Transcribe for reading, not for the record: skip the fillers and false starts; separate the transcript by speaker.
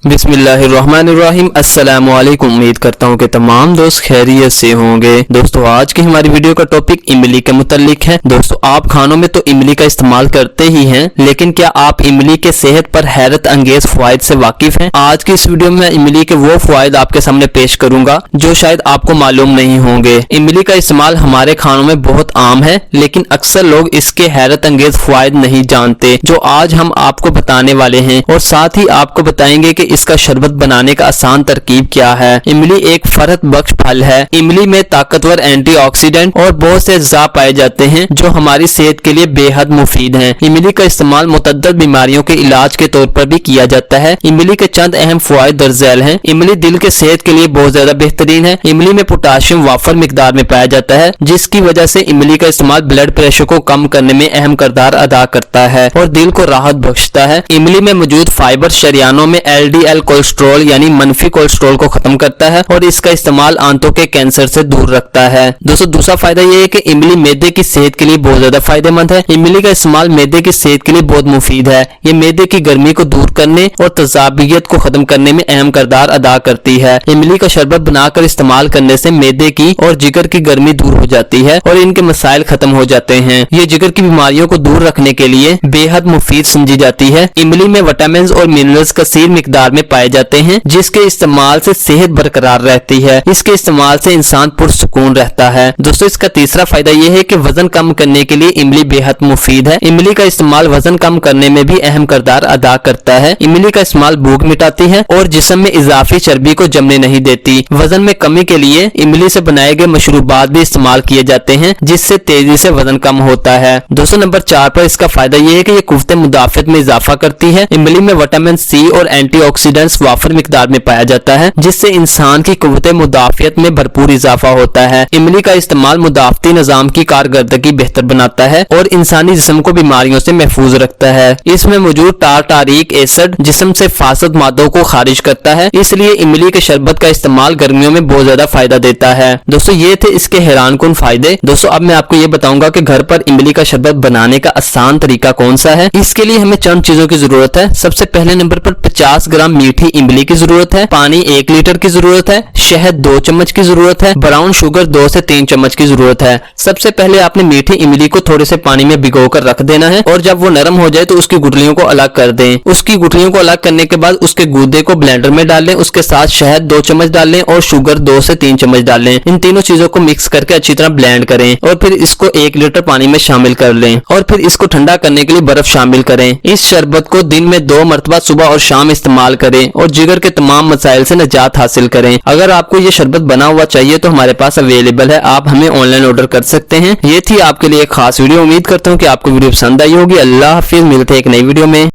Speaker 1: बिस्मिल्लाहिर्रहमानिर्रहीम। अस्सलाम वालेकुम। उम्मीद करता हूँ कि तमाम दोस्त खैरियत से होंगे। दोस्तों, आज की हमारी वीडियो का टॉपिक इमली के मुतालिक है। दोस्तों, आप खानों में तो इमली का इस्तेमाल करते ही हैं, लेकिन क्या आप इमली के सेहत पर हैरत अंगेज फवायद से वाकिफ हैं? आज की इस वीडियो में इमली के वो फवायद आपके सामने पेश करूंगा जो शायद आपको मालूम नहीं होंगे। इमली का इस्तेमाल हमारे खानों में बहुत आम है, लेकिन अक्सर लोग इसके हैरत अंगेज फवायद नहीं जानते, जो आज हम आपको बताने वाले हैं। और साथ ही आपको बताएंगे कि इसका शरबत बनाने का आसान तरकीब क्या है। इमली एक फरहत बख्श फल है। इमली में ताकतवर एंटीऑक्सीडेंट और बहुत से अज्जा पाए जाते हैं जो हमारी सेहत के लिए बेहद मुफीद हैं। इमली का इस्तेमाल मुतअद्दिद बीमारियों के इलाज के तौर पर भी किया जाता है। इमली के चंद अहम फवायद दर्ज झैल हैं। इमली दिल के सेहत के लिए बहुत ज्यादा बेहतरीन है। इमली में पोटाशियम वाफर मिकदार में पाया जाता है, जिसकी वजह से इमली का इस्तेमाल ब्लड प्रेशर को कम करने में अहम किरदार अदा करता है और दिल को राहत बख्शता है। इमली में मौजूद फाइबर शरियानों में LDL कोलेस्ट्रॉल यानी मनफी कोलेस्ट्रॉल को खत्म करता है और इसका इस्तेमाल आंतों के कैंसर से दूर रखता है। दोस्तों, दूसरा फायदा यह है कि इमली मैदे की सेहत के लिए बहुत ज्यादा फायदेमंद है। इमली का इस्तेमाल मैदे की सेहत के लिए बहुत मुफीद है। ये मैदे की गर्मी को दूर करने और तजाबियत को खत्म करने में अहम किरदार अदा करती है। इमली का शरबत बनाकर इस्तेमाल करने से मैदे की और जिगर की गर्मी दूर हो जाती है और इनके मसाइल खत्म हो जाते हैं। ये जिगर की बीमारियों को दूर रखने के लिए बेहद मुफीद समझी जाती है। इमली में विटामिन और मिनरल्स कसीर मिकदार में पाए जाते हैं, जिसके इस्तेमाल से सेहत बरकरार रहती है। इसके इस्तेमाल से इंसान पुरसुकून रहता है। दोस्तों, इसका तीसरा फायदा यह है कि वजन कम करने के लिए इमली बेहद मुफीद है। इमली का इस्तेमाल वजन कम करने में भी अहम किरदार अदा करता है। इमली का इस्तेमाल भूख मिटाती है और जिस्म में इजाफी चर्बी को जमने नहीं देती। वजन में कमी के लिए इमली से बनाए गए मशरूबात भी इस्तेमाल किए जाते हैं, जिससे तेजी से वजन कम होता है। दोस्तों, नंबर 4 पर इसका फायदा यह है कि ये कुव्वत मुदाफियत में इजाफा करती है। इमली में विटामिन सी और एंटीऑक्सीडेंट्स वाफर मिकदार में पाया जाता है, जिससे इंसान की कुव्वत मुदाफियत में भरपूर इजाफा होता है। इमली का इस्तेमाल मुदाफती निजाम की कारकर्दगी बेहतर बनाता है और इंसानी जिस्म को बीमारियों से महफूज रखता है। इसमें मौजूद टारटारिक एसिड जिस्म से फासद मादों को खारिज करता है, इसलिए इमली के शरबत का इस्तेमाल गर्मियों में बहुत ज्यादा फायदा देता है। दोस्तों, ये थे इसके हैरानकुन फायदे। दोस्तों, अब मैं आपको ये बताऊंगा कि घर पर इमली का शरबत बनाने का आसान तरीका कौन सा है। इसके लिए हमें चंद चीजों की जरूरत है। सबसे पहले नंबर पर 50 ग्राम मीठी इमली की जरूरत है, पानी 1 लीटर की जरूरत है, शहद 2 चम्मच की जरूरत है, ब्राउन शुगर 2 से 3 चम्मच की जरूरत है। सबसे पहले आपने मीठी इमली को थोड़े से पानी में भिगोकर रख देना है और जब वो नरम हो जाए तो उसकी गुठलियों को अलग कर दें। उसकी गुठलियों को अलग करने के बाद उसके गूदे को ब्लेंडर में डाल लें। उसके साथ शहद 2 चम्मच डाल लें और शुगर 2 से 3 चम्मच डाल लें। इन तीनों चीजों को मिक्स करके अच्छी तरह ब्लेंड करें और फिर इसको 1 लीटर पानी में शामिल कर लें और फिर इसको ठंडा करने के लिए बर्फ शामिल करें। इस शरबत को दिन में 2 मरतबा सुबह और शाम इस्तेमाल करें और जिगर के तमाम मसाइल से निजात हासिल करें। अगर आपको ये शरबत बना हुआ चाहिए तो हमारे पास अवेलेबल है, आप हमें ऑनलाइन ऑर्डर कर सकते हैं। ये थी आपके लिए एक खास वीडियो। उम्मीद करता हूँ कि आपको वीडियो पसंद आई होगी। अल्लाह हाफिज, मिलते हैं एक नई वीडियो में।